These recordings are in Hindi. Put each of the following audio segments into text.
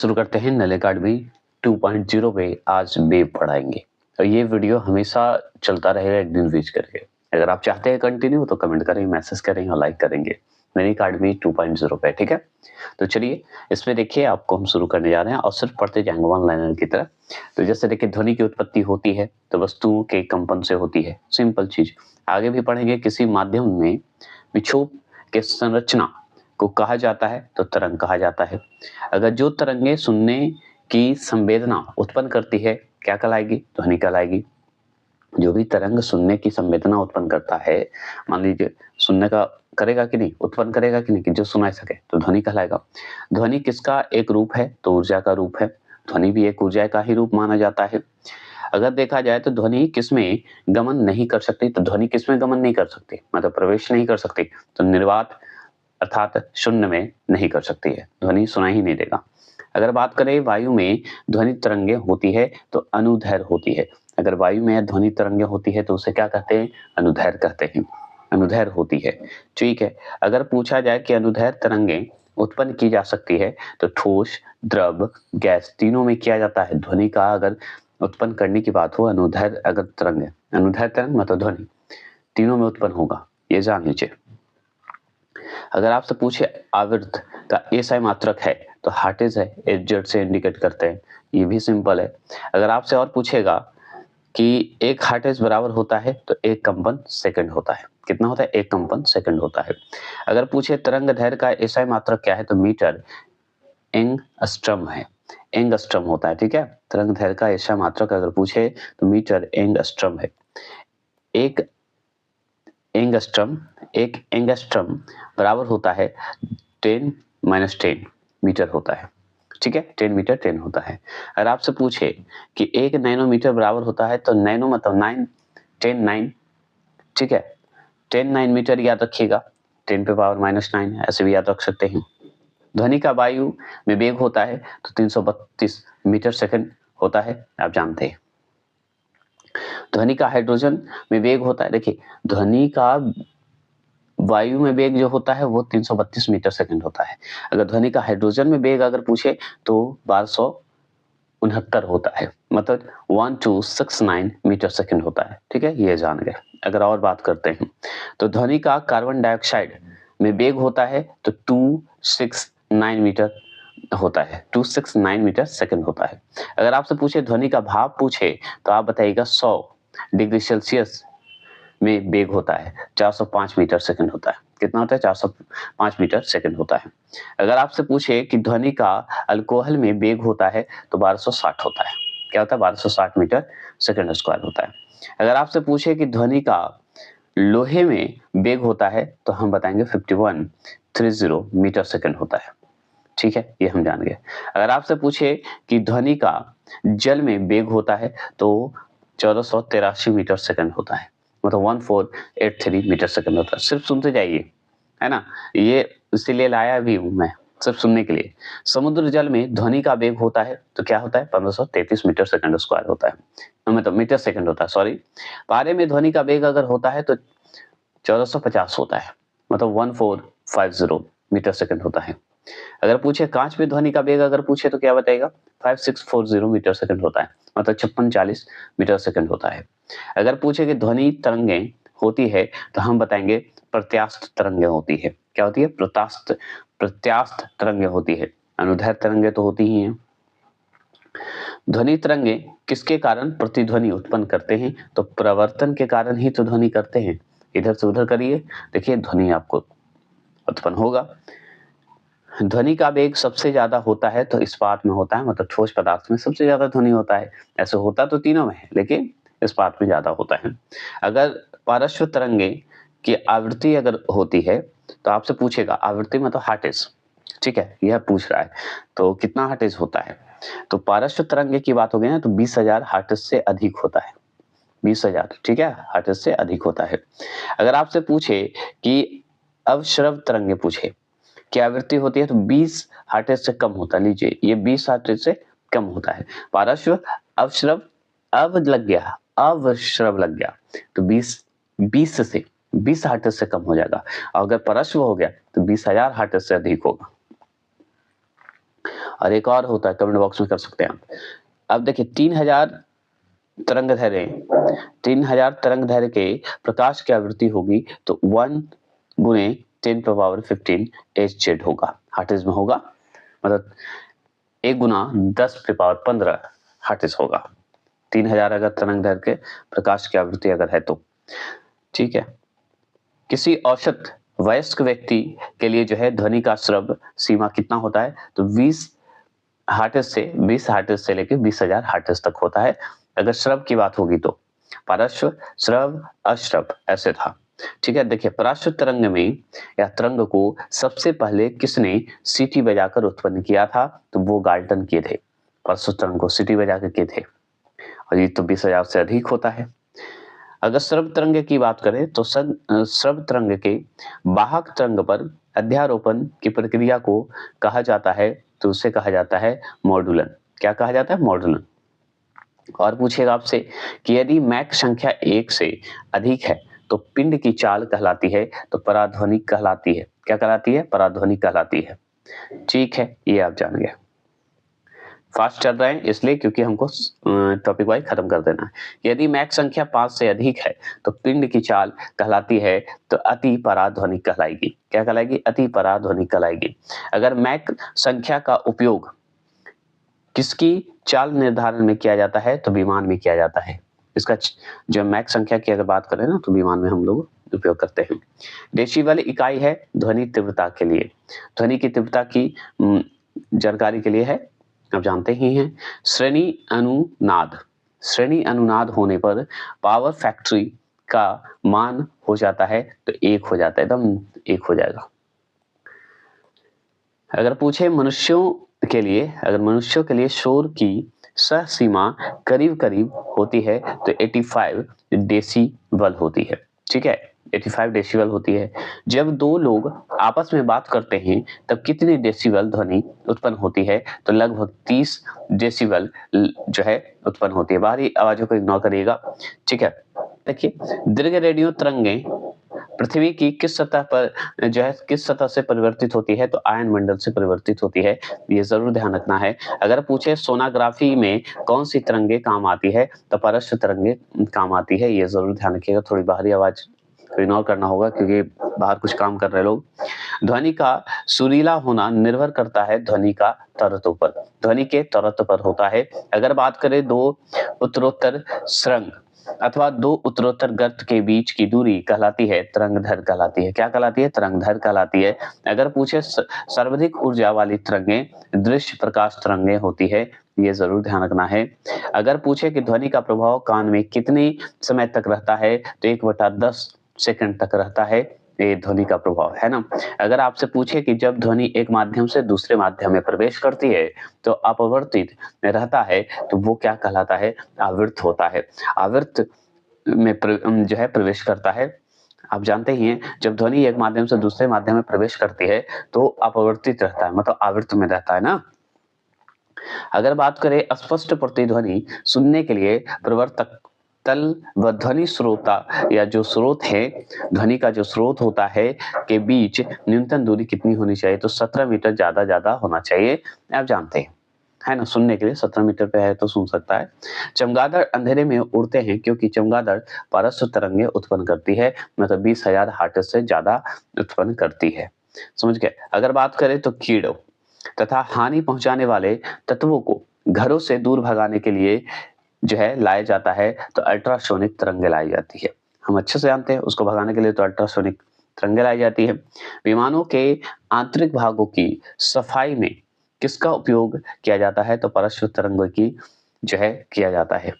शुरू करते हैं नल अकेडमी 2.0 पे। आज वेब पढ़ाएंगे और ये वीडियो हमेशा चलता रहेगा एक दिन बीच करके। अगर आप चाहते हैं कंटिन्यू तो कमेंट करें, मैसेज करें और लाइक करेंगे नल अकेडमी 2.0 पे। ठीक है, तो चलिए इसमें देखिए आपको हम शुरू करने जा रहे हैं और सिर्फ पढ़ते जाएंगे वन लाइनर की तरह। तो जैसे देखिए ध्वनि की उत्पत्ति होती है तो वस्तुओं के कंपन से होती है, सिंपल चीज। आगे भी पढ़ेंगे किसी माध्यम में विक्षोभ के संरचना को कहा जाता है तो तरंग कहा जाता है। अगर जो तरंगे सुनने की संवेदना उत्पन्न करती है क्या कहलाएगी? ध्वनि कहलाएगी। जो भी तरंग सुनने की संवेदना उत्पन्न करता है, मान लीजिए सुनने का करेगा कि नहीं, उत्पन्न करेगा कि नहीं, कि जो सुनाई सके, तो ध्वनि कहलाएगा। ध्वनि किसका एक रूप है? तो ऊर्जा का रूप है। ध्वनि भी एक ऊर्जा का ही रूप माना जाता है। अगर देखा जाए तो ध्वनि किसमें गमन नहीं कर सकती? तो ध्वनि किसमें गमन नहीं कर सकती, मतलब प्रवेश नहीं कर सकती? तो निर्वात अर्थात शून्य में नहीं कर सकती है, ध्वनि सुनाई ही नहीं देगा। अगर बात करें वायु में ध्वनि तरंगे होती है तो अनुदैर्घ्य होती है। अगर वायु में ध्वनि तरंगे होती है तो उसे क्या कहते हैं? अनुदैर्घ्य कहते हैं, अनुदैर्घ्य होती है। ठीक है, अगर पूछा जाए कि अनुदैर्घ्य तरंगे उत्पन्न की जा सकती है तो ठोस, द्रव, गैस तीनों में किया जाता है। ध्वनि का अगर उत्पन्न करने की बात हो, अनुदैर्घ्य अगर तरंग है, अनुदैर्घ्य तरंग मतलब ध्वनि तीनों में उत्पन्न होगा, ये जान लीजिए। अगर आपसे पूछे आवृत्त का एसआई मात्रक है तो हार्टेज है, एच से इंडिकेट करते हैं, ये भी सिंपल है। अगर आपसे और पूछेगा कि एक हार्टेज बराबर होता है तो एक कंपन सेकंड होता है। कितना होता है? एक कंपन सेकंड होता है। अगर पूछे तरंग दैर्घ्य का एसआई मात्रक क्या है तो मीटर एंगस्ट्रम है, एंगस्ट्रम होता है। ठीक है, तरंग दैर्घ्य का एसआई मात्रक अगर पूछे तो मीटर एंगस्ट्रम है। एक एंगस्ट्रम बराबर होता है 10-10 मीटर होता है। ठीक है, 10 मीटर 10 होता है। अगर आपसे पूछे कि 1 नैनोमीटर बराबर होता है तो नैनो मतलब 9, 10 9। ठीक है, 10 9 मीटर याद रखिएगा, 10 पे पावर -9 ऐसे भी याद रख सकते हैं। ध्वनि का वायु में वेग होता है तो 332 मीटर सेकंड होता है, आप जानते हैं। ध्वनि का हाइड्रोजन में वेग होता है, देखिए ध्वनि का वायु में वेग जो होता है वो 332 मीटर सेकंड होता है। अगर ध्वनि का हाइड्रोजन में वेग अगर पूछे तो 1269 होता है, मतलब 1269 मीटर सेकंड होता है। ठीक है, ये जान गए। अगर और बात करते हैं तो ध्वनि का कार्बन डाइऑक्साइड में वेग होता है तो 269 मीटर होता है, 269 मीटर सेकंड होता है। अगर आपसे पूछे ध्वनि का भाप पूछे तो आप बताइएगा 100 डिग्री सेल्सियस में वेग होता है 405 मीटर सेकंड होता है। कितना होता है? 405 मीटर सेकंड होता है। अगर आपसे पूछे कि ध्वनि का अल्कोहल में वेग होता है तो 1260 होता है। क्या होता है? 1260 मीटर सेकंड स्क्वायर होता है। अगर आपसे पूछे कि ध्वनि का लोहे में वेग होता है तो हम बताएंगे 5130 मीटर सेकंड होता है। ठीक है, ये हम जान गए। अगर आपसे पूछे कि ध्वनि का जल में वेग होता है तो 1483 मीटर सेकंड होता है, मतलब 1483 मीटर सेकंड होता है। सिर्फ सुनते जाइए, है ना, ये इसीलिए लाया भी हूं मैं, सिर्फ सुनने के लिए। समुद्र जल में ध्वनि का वेग होता है तो क्या होता है? 1533 मीटर सेकंड स्क्वायर होता है, मतलब मीटर सेकंड होता है, सॉरी। पारे में ध्वनि का वेग अगर होता है तो 1450 होता है, मतलब 1450 मीटर सेकंड होता है। अगर पूछे कांच में ध्वनि का वेग अगर पूछे तो क्या बताएगा? 5640 मीटर सेकंड होता है, मतलब 5640 मीटर सेकंड होता है। अगर पूछे कि ध्वनि तरंगे होती है तो हम बताएंगे प्रत्यास्थ तरंगे होती है। क्या होती है? प्रत्यास्थ तरंगे होती है। अनुदैर्घ्य तरंगे तो होती ही हैं। ध्वनि तरंगे किसके कारण प्रतिध्वनि उत्पन्न करते हैं? तो प्रवर्तन के कारण ही तो ध्वनि करते हैं। इधर से उधर करिए, देखिए ध्वनि आपको उत्पन्न होगा। ध्वनि का वेग सबसे ज्यादा होता है तो इस्पात में होता है, मतलब ठोस पदार्थ में सबसे ज्यादा ध्वनि होता है। ऐसे होता तो तीनों में है लेकिन इस्पात में ज्यादा होता है। अगर पारस्व तरंगे की आवृत्ति अगर होती है तो आपसे पूछेगा आवृत्ति मतलब हार्टेज। ठीक है, यह पूछ रहा है तो कितना हार्टेज होता है? तो पारस्व तरंगे की बात हो गई ना तो 20,000 हार्टेज से अधिक होता है, 20,000। ठीक है, हार्टेज से अधिक होता है। अगर आपसे पूछे कि अवश्रव तरंगे पूछे की आवृत्ति होती है तो 20 हार्टेज से कम होता है। लीजिए ये 20 हार्टेज से कम होता है। पारस्व अवश्रव, अव लग गया, अवश्रव लग गया तो 20 हार्टेज से कम हो जाएगा। और अगर परस्व हो गया तो 20,000 हार्टेज से अधिक होगा। और एक और होता है, कमेंट बॉक्स में कर सकते हैं आप। अब देखिए 3000 तरंग दैर्ध्य, 3000 तरंग दैर्ध्य के प्रकाश की आवृत्ति होगी तो 1 गुणे 10⁻15 Hz होगा, हर्ट्ज में होगा, मतलब 1 गुना 10⁻15 हर्ट्ज होगा। 3000 अगर तरंग दैर्ध्य के प्रकाश की आवृत्ति अगर है तो, ठीक है। किसी औसत वयस्क व्यक्ति के लिए जो है ध्वनि का श्रव्य सीमा कितना होता है, तो 20 हर्ट्ज से लेकर 20,000 हर्ट्ज तक होता है। अगर श्रव्य की बात होगी तो पार्श्व, श्रव्य, अश्रव्य ऐसे था, ठीक है। देखिए पार्श्व तरंग में या तरंग को सबसे पहले किसने सीटी बजाकर उत्पन्न किया था, तो वो गाल्टन किए थे। पार्श्व तरंग को सीटी बजाकर किए थे, और ये तो 20,000 से अधिक होता है। अगर श्रव्य तरंग की बात करें तो श्रव्य तरंग के वाहक तरंग पर अध्यारोपण की प्रक्रिया को कहा जाता है, तो उसे कहा जाता है मॉड्यूलन। क्या कहा जाता है? मॉड्यूलन। और पूछेगा आपसे कि यदि मैक संख्या 1 से अधिक है तो पिंड की चाल कहलाती है, तो पराध्वनिक कहलाती है। क्या कहलाती है? पराध्वनिक कहलाती है। ठीक है, ये आप जान गए। फास्ट चल रहे हैं इसलिए क्योंकि हमको टॉपिक वाइज खत्म कर देना है। यदि मैक संख्या 5 से अधिक है तो पिंड की चाल कहलाती है, तो अति पराध्वनिक कहलाएगी। क्या कहलाएगी? अति पराध्वनिक कहलाएगी। अगर मैक संख्या का उपयोग किसकी चाल निर्धारण में किया जाता है, तो विमान में किया जाता है। इसका जो मैक संख्या की अगर बात करें ना, तो विमान में हम लोग उपयोग करते हैं। डेसिबल इकाई है ध्वनि तीव्रता के लिए, ध्वनि की तीव्रता की जानकारी के लिए है, आप जानते ही हैं। श्रेणी अनुनाद, श्रेणी अनुनाद होने पर पावर फैक्ट्री का मान हो जाता है, तो 1 हो जाता है, एकदम 1 हो जाएगा। अगर पूछे मनुष्यों के लिए, अगर मनुष्यों के लिए शोर की सह सीमा करीब करीब होती है तो 85 डेसिबल होती है, ठीक है, 85 डेसिबल होती है। जब दो लोग आपस में बात करते हैं तब कितनी डेसिबल ध्वनि उत्पन्न होती है, तो लगभग 30 डेसिबल जो है उत्पन्न होती है। बाहरी आवाजों को इग्नोर करिएगा, ठीक है। देखिए दीर्घ रेडियो तरंगें पृथ्वी की किस सतह पर जो है किस सतह से परिवर्तित होती है, तो आयन मंडल से परिवर्तित होती है, ये जरूर ध्यान रखना है। अगर पूछे सोनोग्राफी में कौन सी तरंगे काम आती है, तो पार्श्व तरंगे काम आती है, ये जरूर ध्यान रखिएगा। थोड़ी बाहरी आवाज इग्नोर करना होगा क्योंकि बाहर कुछ काम कर रहे लोग। ध्वनि का सुरीला होना निर्भर करता है ध्वनि का तरत्व पर, ध्वनि के तरत्व पर होता है। अगर बात करें दो उत्तरोत्तर सुरंग अथवा दो उत्तरोत्तर गर्त के बीच की दूरी कहलाती है तरंगदैर्घ्य कहलाती है। क्या कहलाती है? तरंगदैर्घ्य कहलाती है। अगर पूछे सर्वाधिक ऊर्जा वाली तरंगें दृश्य प्रकाश तरंगें होती है, ये जरूर ध्यान रखना है। अगर पूछे कि ध्वनि का प्रभाव कान में कितने समय तक रहता है, तो 1/10 सेकंड तक रहता है, ये ध्वनि का प्रभाव है ना। अगर आपसे पूछे कि जब ध्वनि एक माध्यम से दूसरे माध्यम में प्रवेश करती है तो अपवर्तित रहता है, तो वो क्या कहलाता है? आवृत्त होता है। आवृत्त में जो है प्रवेश करता है। आप जानते ही हैं जब ध्वनि एक माध्यम से दूसरे माध्यम में प्रवेश करती है तो अपवर्तित रहता है, मतलब आवृत्त में रहता है ना। अगर बात करें अस्पष्ट प्रतिध्वनि सुनने के लिए प्रवर्तक तल व ध्वनि स्रोता या जो स्रोत है, ध्वनि का जो स्रोत होता है के बीच न्यूनतम दूरी कितनी होनी चाहिए, तो 17 मीटर ज्यादा होना चाहिए, आप जानते हैं, है ना। सुनने के लिए 17 मीटर पे है तो सुन सकता है। चमगादड़ अंधेरे में उड़ते हैं क्योंकि चमगादड़ पार्श्व तरंगे उत्पन्न करती है, मतलब 20,000 हर्ट्ज से ज्यादा उत्पन्न करती है, समझ गए। अगर बात करें तो कीड़ों तथा हानि पहुंचाने वाले तत्वों को घरों से दूर भगाने के लिए जो है लाया जाता है, तो अल्ट्रासोनिक तरंगे लाई जाती है। हम अच्छे से जानते हैं उसको भगाने के लिए तो अल्ट्रासोनिक तरंगे लाई जाती है। विमानों के आंतरिक भागों की सफाई में किसका उपयोग किया जाता है, तो पार्श्व तरंगों की जो है किया जाता है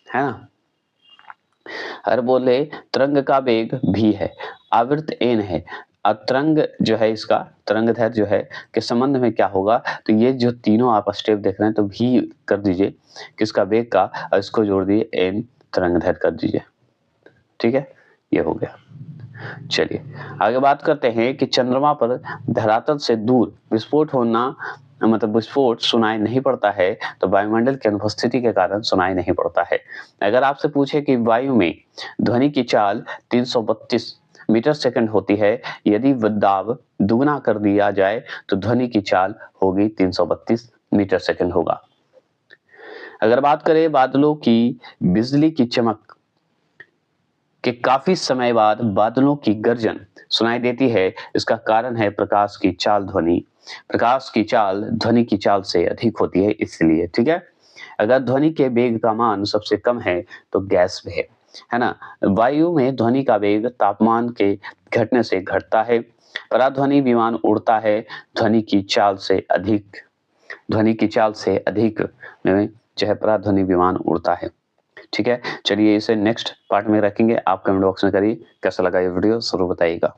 ना। अगर बोले तरंग का वेग भी है, आवृत्त n है, तरंग जो है इसका तरंगदैर्घ्य जो है के संबंध में क्या होगा, तो ये जो तीनों आप स्टेप देख रहे हैं तो भी कर दीजिए किसका वेग का, और इसको जोड़ दिए n तरंगदैर्घ्य कर दीजिए, ठीक है, ये हो गया। चलिए आगे बात करते हैं कि चंद्रमा पर धरातल से दूर विस्फोट होना, मतलब विस्फोट सुनाई नहीं पड़ता है, तो वायुमंडल की अनुपस्थिति के कारण सुनाई नहीं पड़ता है। अगर आपसे पूछे कि वायु में ध्वनि की चाल 332 मीटर सेकंड होती है, यदि दाब दुगना कर दिया जाए तो ध्वनि की चाल होगी 332 मीटर सेकंड होगा। अगर बात करें बादलों की बिजली की चमक के काफी समय बाद बादलों की गर्जन सुनाई देती है, इसका कारण है प्रकाश की चाल ध्वनि। प्रकाश की चाल ध्वनि की चाल से अधिक होती है इसलिए, ठीक है। अगर ध्वनि के वेग का मान सबसे कम है तो गैस में है ना। वायु में ध्वनि का वेग तापमान के घटने से घटता है। पराध्वनि विमान उड़ता है ध्वनि की चाल से अधिक। ध्वनि की चाल से अधिक में जो है पराध्वनि विमान उड़ता है, ठीक है। चलिए इसे नेक्स्ट पार्ट में रखेंगे। आप कमेंट बॉक्स में करिए कैसा लगा ये वीडियो, जरूर बताइएगा।